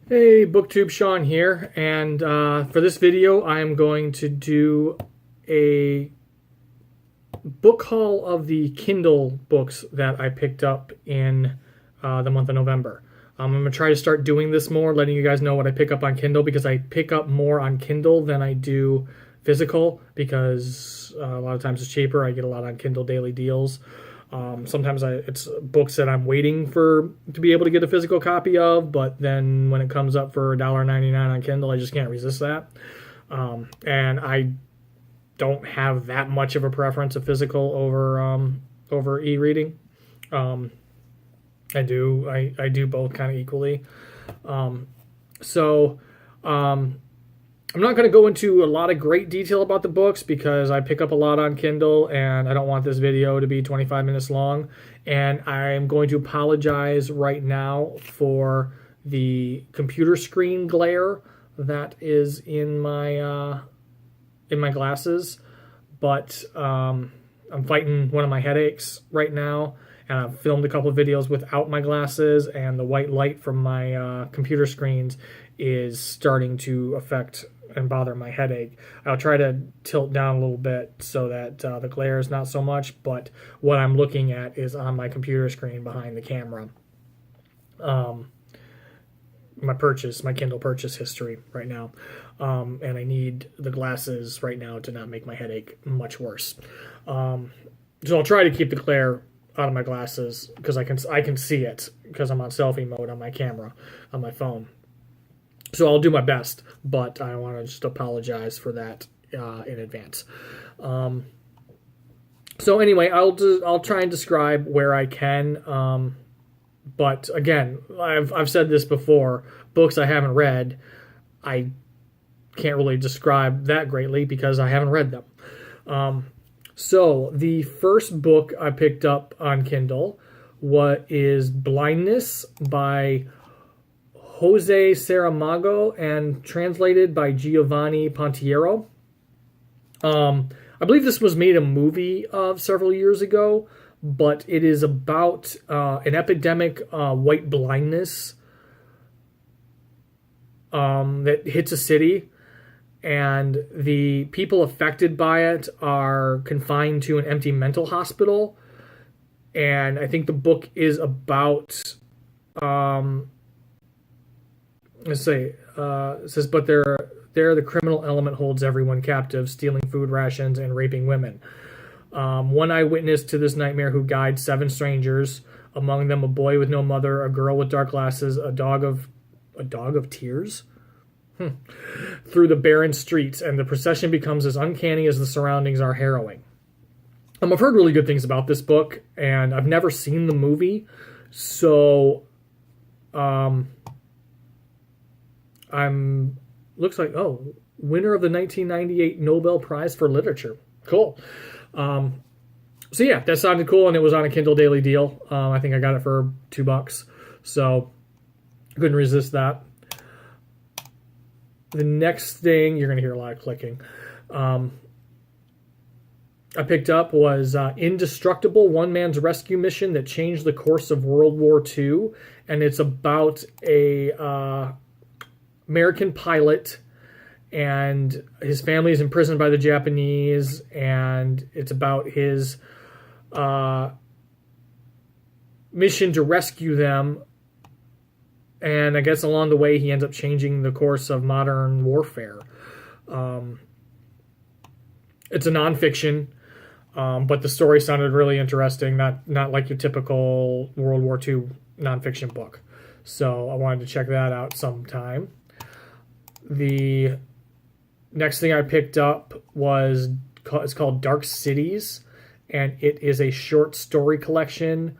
Hey, BookTube Sean here, and for this video I am going to do a book haul of the Kindle books that I picked up in the month of November. I'm going to try to start doing this more, letting you guys know what I pick up on Kindle, because I pick up more on Kindle than I do physical, because a lot of times it's cheaper. I get a lot on Kindle daily deals. Sometimes it's books that I'm waiting for to be able to get a physical copy of, but then when it comes up for $1.99 on Kindle, I just can't resist that. And I don't have that much of a preference of physical over e-reading. I do both kind of equally. So I'm not going to go into a lot of great detail about the books because I pick up a lot on Kindle and I don't want this video to be 25 minutes long. And I'm going to apologize right now for the computer screen glare that is in my glasses. But I'm fighting one of my headaches right now, and I've filmed a couple of videos without my glasses, and the white light from my computer screens is starting to affect and bother my headache. I'll try to tilt down a little bit so that the glare is not so much, but what I'm looking at is on my computer screen behind the camera. My Kindle purchase history right now. And I need the glasses right now to not make my headache much worse. So I'll try to keep the glare out of my glasses because I can see it because I'm on selfie mode on my camera on my phone. So I'll do my best, but I want to just apologize for that in advance. So anyway, I'll try and describe where I can. But again, I've said this before. Books I haven't read, I can't really describe that greatly because I haven't read them. So the first book I picked up on Kindle is Blindness by Jose Saramago and translated by Giovanni Pontiero. I believe this was made a movie of several years ago, but it is about an epidemic white blindness that hits a city, and the people affected by it are confined to an empty mental hospital. And I think the book is about it says, but there the criminal element holds everyone captive, stealing food rations and raping women. One eyewitness to this nightmare who guides 7 strangers, among them a boy with no mother, a girl with dark glasses, a dog of tears, through the barren streets, and the procession becomes as uncanny as the surroundings are harrowing. I've heard really good things about this book, and I've never seen the movie, so looks like, winner of the 1998 Nobel Prize for Literature. Cool. So yeah, that sounded cool, and it was on a Kindle Daily deal. I think I got it for $2, so couldn't resist that. The next thing, you're going to hear a lot of clicking, I picked up was Indestructible, One Man's Rescue Mission That Changed the Course of World War II, and it's about a American pilot, and his family is imprisoned by the Japanese, and it's about his mission to rescue them. And I guess along the way, he ends up changing the course of modern warfare. It's a nonfiction, but the story sounded really interesting. Not like your typical World War II nonfiction book. So I wanted to check that out sometime. The next thing I picked up it's called Dark Cities, and it is a short story collection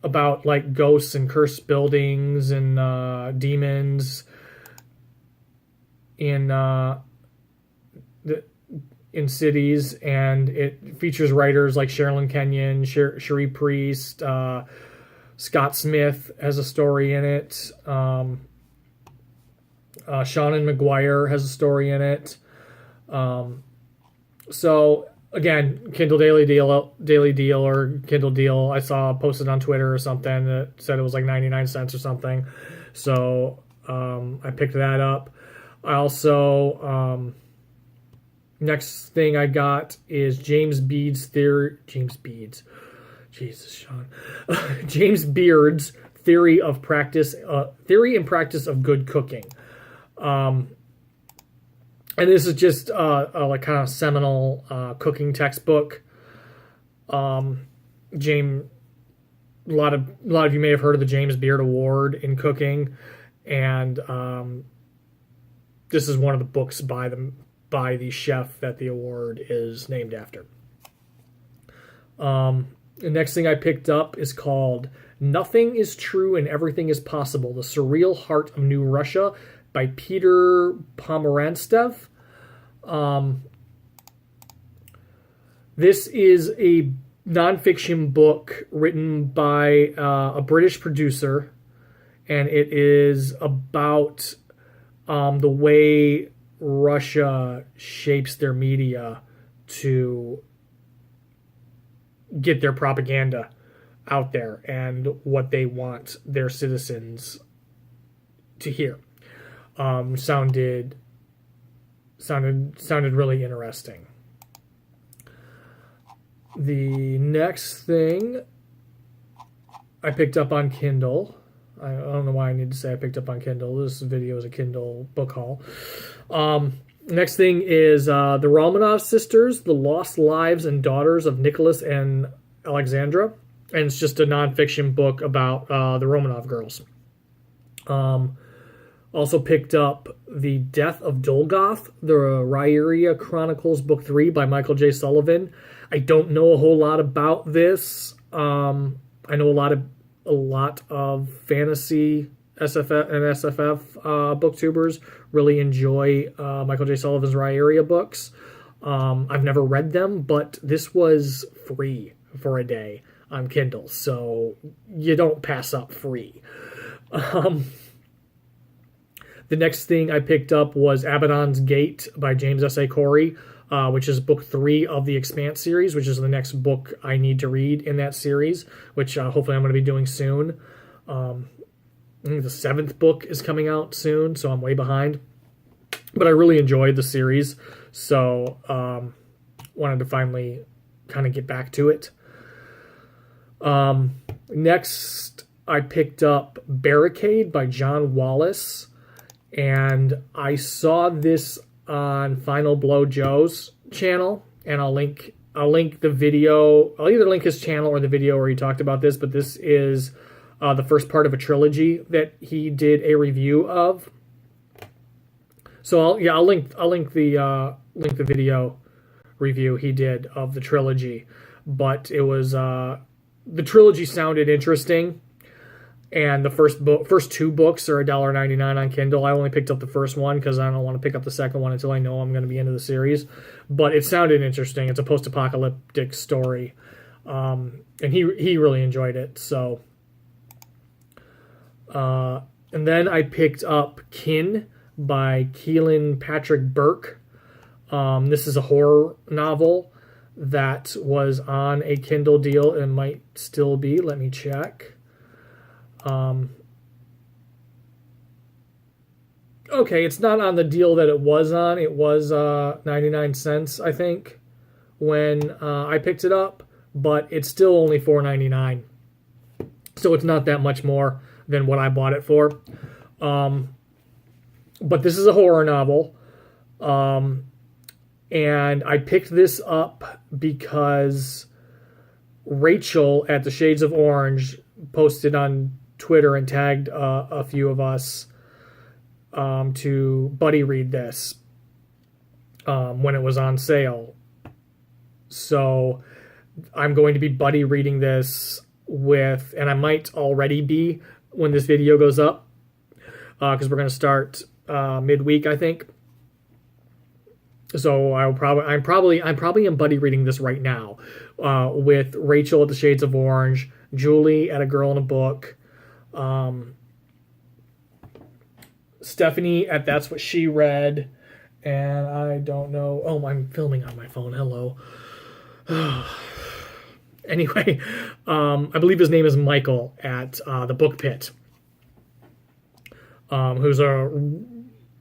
about like ghosts and cursed buildings and demons in cities, and it features writers like Sherilyn Kenyon, Cherie Priest, Scott Smith has a story in it. Seanan McGuire has a story in it. So again, Kindle Daily Deal or Kindle Deal. I saw posted on Twitter or something that said it was like 99 cents or something. So I picked that up. I also, next thing I got is James Beard's Theory. James Beard's. Jesus, Sean. James Beard's Theory and Practice of Good Cooking. And this is just a like kind of seminal cooking textbook. James, a lot of you may have heard of the James Beard Award in cooking, and this is one of the books by the chef that the award is named after. The next thing I picked up is called "Nothing is True and Everything is Possible: The Surreal Heart of New Russia" by Peter Pomerantsev. This is a nonfiction book written by a British producer, and it is about the way Russia shapes their media to get their propaganda out there and what they want their citizens to hear. Sounded really interesting. The next thing I picked up on Kindle. I don't know why I need to say I picked up on Kindle. This video is a Kindle book haul. Next thing is the Romanov Sisters, The Lost Lives and Daughters of Nicholas and Alexandra. And it's just a nonfiction book about the Romanov girls. Also picked up The Death of Dualgoth, the Ryaria Chronicles, Book 3 by Michael J. Sullivan. I don't know a whole lot about this. I know a lot of fantasy SFF and SFF booktubers really enjoy Michael J. Sullivan's Ryaria books. I've never read them, but this was free for a day on Kindle, so you don't pass up free. The next thing I picked up was Batons Gate by James S.A. Corey, which is book 3 of the Expanse series, which is the next book I need to read in that series, which hopefully I'm going to be doing soon. I think the 7th book is coming out soon, so I'm way behind. But I really enjoyed the series, so wanted to finally kind of get back to it. Next, I picked up Barricade by John Wallace, and I saw this on Final Blow Joe's channel, and I'll link the video. I'll either link his channel or the video where he talked about this, but this is the first part of a trilogy that he did a review of. So I'll link the video review he did of the trilogy. But it was the trilogy sounded interesting, and the first 2 books are $1.99 on Kindle. I only picked up the first one because I don't want to pick up the second one until I know I'm going to be into the series. But it sounded interesting. It's a post-apocalyptic story, and he really enjoyed it. So, and then I picked up Kin by Keelan Patrick Burke. This is a horror novel that was on a Kindle deal and might still be. Let me check. Okay, it's not on the deal that it was on. It was 99 cents, I think, when I picked it up, but it's still only $4.99. So it's not that much more than what I bought it for. But this is a horror novel. And I picked this up because Rachel at the Shades of Orange posted on Twitter and tagged a few of us to buddy read this when it was on sale. So I'm going to be buddy reading this with, and I might already be when this video goes up, because we're going to start midweek, I think. So I'm probably buddy reading this right now with Rachel at the Shades of Orange, Julie at A Girl in a Book, Stephanie at That's What She Read, and I don't know. Oh, I'm filming on my phone. Hello. Anyway, I believe his name is Michael at the Book Pit, who's a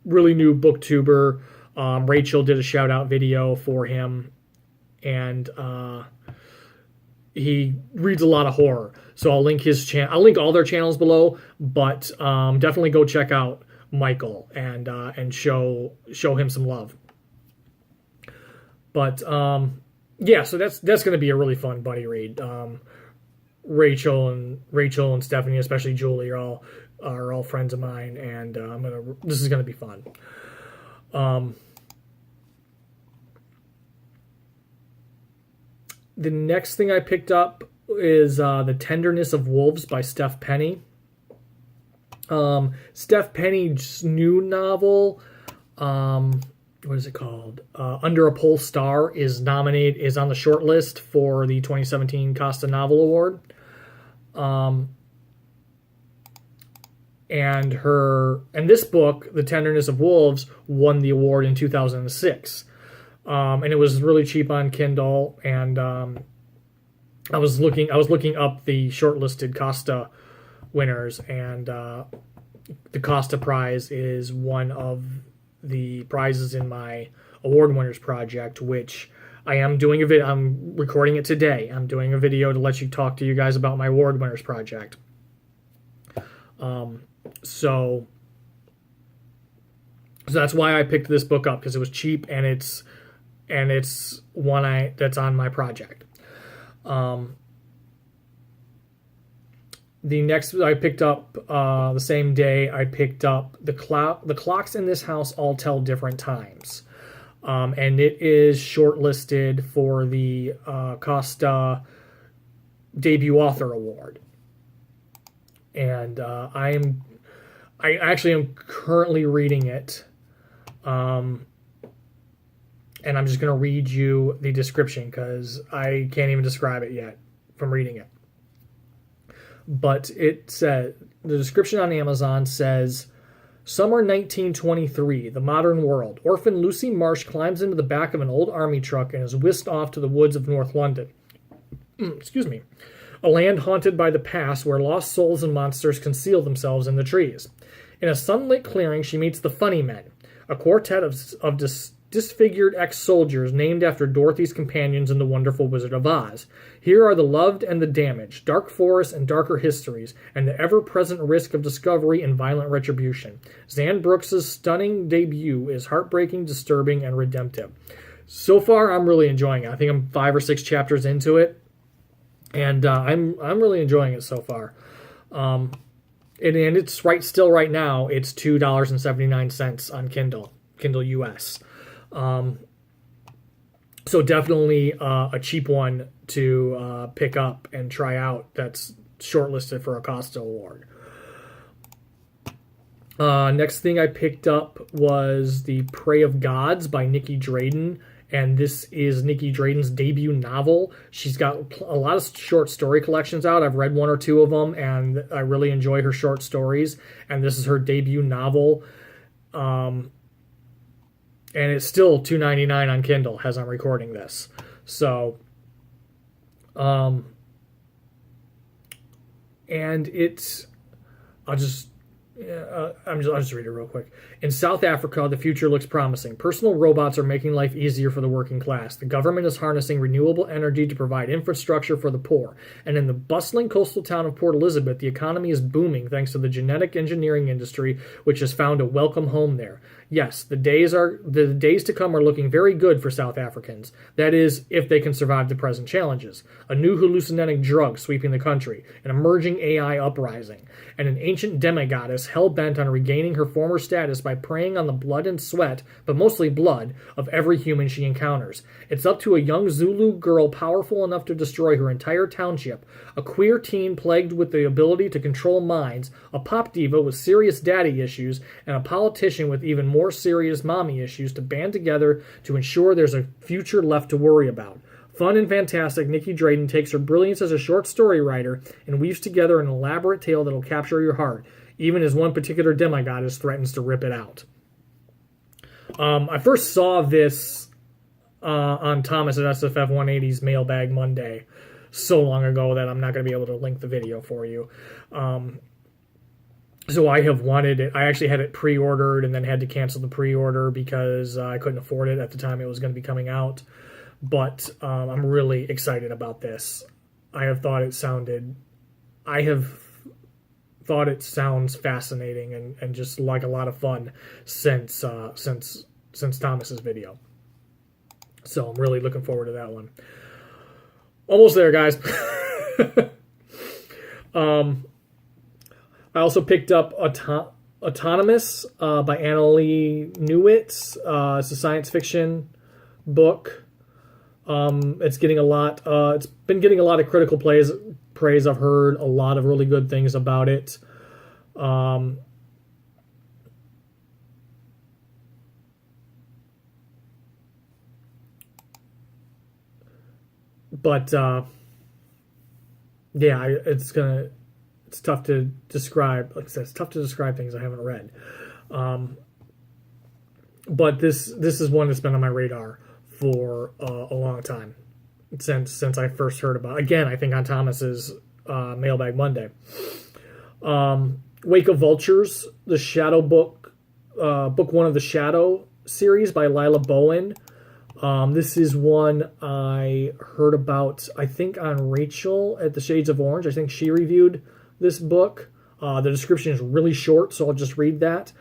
really new booktuber. Rachel did a shout out video for him, and he reads a lot of horror. So I'll link his channel. I'll link all their channels below, but definitely go check out Michael and show him some love. But yeah, so that's going to be a really fun buddy read. Rachel and Stephanie, especially Julie, are all friends of mine, and this is going to be fun. The next thing I picked up is The Tenderness of Wolves by Steph Penny. Steph Penny's new novel, what is it called? Under a Pole Star is on the short list for the 2017 Costa Novel Award. And this book, The Tenderness of Wolves, won the award in 2006. And it was really cheap on Kindle, and I was looking up the shortlisted Costa winners, and the Costa Prize is one of the prizes in my award winners project, which I am doing I'm recording it today. I'm doing a video to let you talk to you guys about my award winners project. So that's why I picked this book up, because it was cheap, and it's one that's on my project. The next I picked up the same day, I picked up the Clocks in This House All Tell Different Times, and it is shortlisted for the Costa Debut Author Award. And I actually am currently reading it. And I'm just going to read you the description, because I can't even describe it yet from reading it. But it said, the description on Amazon says, Summer 1923, the modern world. Orphan Lucy Marsh climbs into the back of an old army truck and is whisked off to the woods of North London. Excuse me. A land haunted by the past, where lost souls and monsters conceal themselves in the trees. In a sunlit clearing, she meets the Funny Men, a quartet of disfigured ex-soldiers named after Dorothy's companions in The Wonderful Wizard of Oz. Here are the loved and the damaged, dark forests and darker histories, and the ever-present risk of discovery and violent retribution. Zan Brooks' stunning debut is heartbreaking, disturbing, and redemptive. So far, I'm really enjoying it. I think I'm 5 or 6 chapters into it, and I'm really enjoying it so far. And it's right now, it's $2.79 on Kindle US. So definitely a cheap one to pick up and try out that's shortlisted for a Costa Award. Next thing I picked up was The Prey of Gods by Nikki Drayden, and this is Nikki Drayden's debut novel. She's got a lot of short story collections out. I've read 1 or 2 of them, and I really enjoy her short stories, and this is her debut novel. And it's still $2.99 on Kindle as I'm recording this. So, and it's, I'll just read it real quick. In South Africa, the future looks promising. Personal robots are making life easier for the working class. The government is harnessing renewable energy to provide infrastructure for the poor. And in the bustling coastal town of Port Elizabeth, the economy is booming thanks to the genetic engineering industry, which has found a welcome home there. Yes, the days to come are looking very good for South Africans. That is, if they can survive the present challenges. A new hallucinogenic drug sweeping the country, an emerging AI uprising, and an ancient demigoddess hell-bent on regaining her former status by preying on the blood and sweat, but mostly blood, of every human she encounters. It's up to a young Zulu girl powerful enough to destroy her entire township, a queer teen plagued with the ability to control minds, a pop diva with serious daddy issues, and a politician with even more serious mommy issues to band together to ensure there's a future left to worry about. Fun and fantastic, Nikki Drayden takes her brilliance as a short story writer and weaves together an elaborate tale that'll capture your heart, even as one particular demigoddess threatens to rip it out. I first saw this on Thomas at SFF 180's Mailbag Monday so long ago that I'm not going to be able to link the video for you. So I have wanted it. I actually had it pre-ordered and then had to cancel the pre-order because I couldn't afford it at the time it was going to be coming out. But I'm really excited about this. I have thought it sounds fascinating and just like a lot of fun since Thomas's video. So I'm really looking forward to that one. Almost there, guys. I also picked up Autonomous by Annalee Newitz. It's a science fiction book. It's getting it's been getting a lot of critical praise. I've heard a lot of really good things about it. But yeah, it's tough to describe. Like I said, it's tough to describe things I haven't read. But this is one that's been on my radar for a long time since I first heard about it. Again, I think on Thomas's Mailbag Monday. Wake of Vultures, the Shadow book, book 1 of the Shadow series by Lila Bowen. This is one I heard about, I think, on Rachel at the Shades of Orange. I think she reviewed this book. The description is really short, so I'll just read that.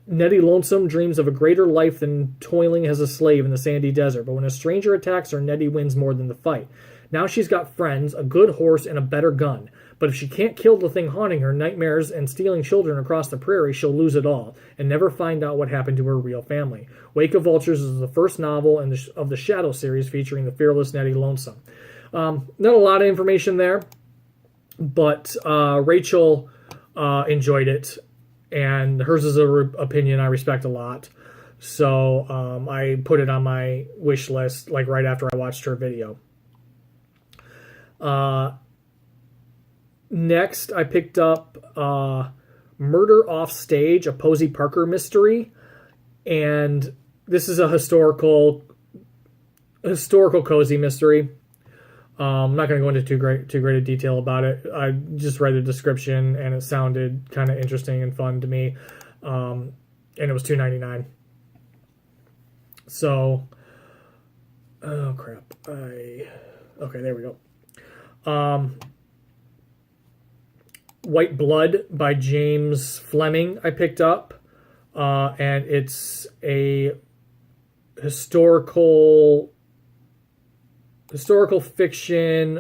Nettie Lonesome dreams of a greater life than toiling as a slave in the sandy desert, but when a stranger attacks her, Nettie wins more than the fight. Now she's got friends, a good horse, and a better gun. But if she can't kill the thing haunting her, nightmares, and stealing children across the prairie, she'll lose it all, and never find out what happened to her real family. Wake of Vultures is the first novel of the Shadow series featuring the fearless Nettie Lonesome. Not a lot of information there, but Rachel enjoyed it, and hers is an opinion I respect a lot. So I put it on my wish list like right after I watched her video. Next, I picked up Murder Offstage, a Posey Parker mystery, and this is a historical cozy mystery. I'm not going to go into too great a detail about it. I just read the description and it sounded kind of interesting and fun to me, and it was $2.99. So, oh crap! Okay, there we go. White Blood by James Fleming I picked up, and it's a historical fiction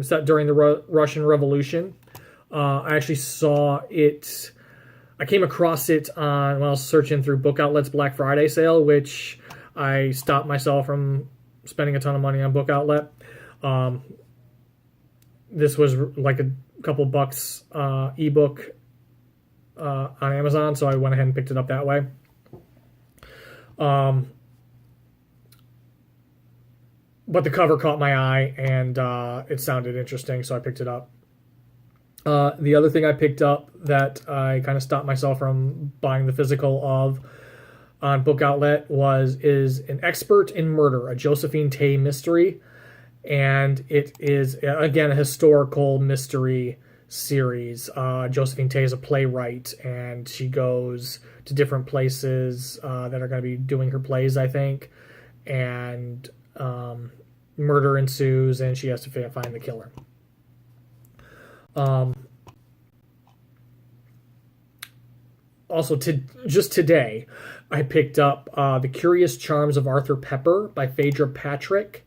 set during the Russian Revolution. I actually saw it. I came across it when I was searching through Book Outlet's Black Friday sale, which I stopped myself from spending a ton of money on Book Outlet. This was like a couple bucks ebook on Amazon, so I went ahead and picked it up that way. But the cover caught my eye, and it sounded interesting, so I picked it up. The other thing I picked up that I kind of stopped myself from buying the physical of on Book Outlet is An Expert in Murder, a Josephine Tey mystery. And it is, again, a historical mystery series. Josephine Tey is a playwright, and she goes to different places that are going to be doing her plays, I think. And murder ensues, and she has to find the killer. Also, just today, I picked up The Curious Charms of Arthur Pepper by Phaedra Patrick.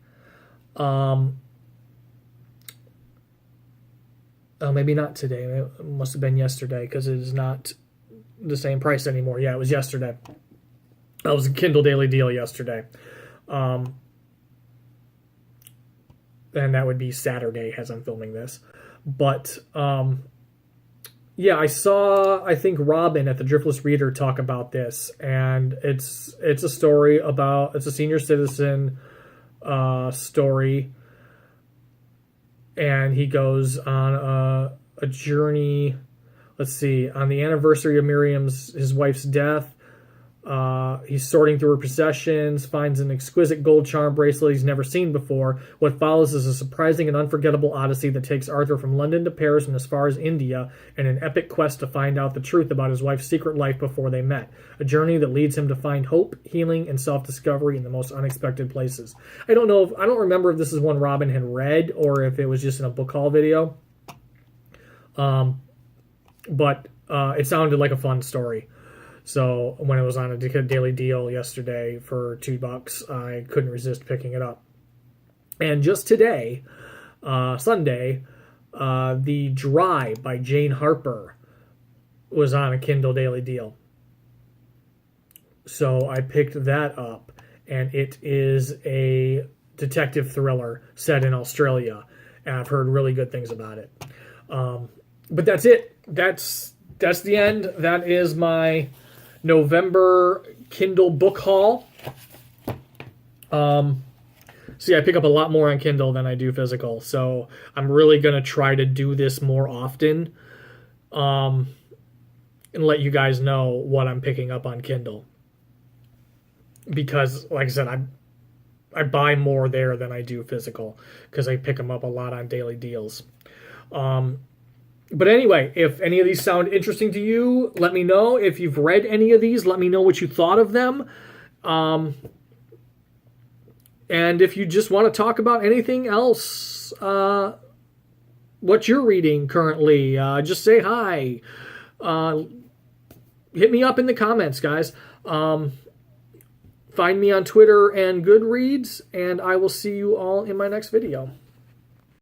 Maybe not today. It must have been yesterday because it is not the same price anymore. Yeah, it was yesterday. It was a Kindle Daily Deal yesterday. And that would be Saturday as I'm filming this. But, yeah, I saw, I think, Robin at the Driftless Reader talk about this. And it's a story about, it's a senior citizen story. And he goes on a journey, let's see, on the anniversary of his wife's death, He's sorting through her possessions, finds an exquisite gold charm bracelet he's never seen before. What follows is a surprising and unforgettable odyssey that takes Arthur from London to Paris and as far as India, in an epic quest to find out the truth about his wife's secret life before they met. A journey that leads him to find hope, healing, and self-discovery in the most unexpected places. I don't remember if this is one Robin had read or if it was just in a book haul video. But it sounded like a fun story. So when it was on a daily deal yesterday for $2, I couldn't resist picking it up. And just today, Sunday, The Dry by Jane Harper was on a Kindle daily deal. So I picked that up, and it is a detective thriller set in Australia, and I've heard really good things about it. But that's it. That's the end. That is my November Kindle book haul. See, I pick up a lot more on Kindle than I do physical, so I'm really going to try to do this more often, and let you guys know what I'm picking up on Kindle. Because, like I said, I buy more there than I do physical, because I pick them up a lot on daily deals. But anyway, if any of these sound interesting to you, let me know. If you've read any of these, let me know what you thought of them. And if you just want to talk about anything else, what you're reading currently, just say hi. Hit me up in the comments, guys. Find me on Twitter and Goodreads, and I will see you all in my next video.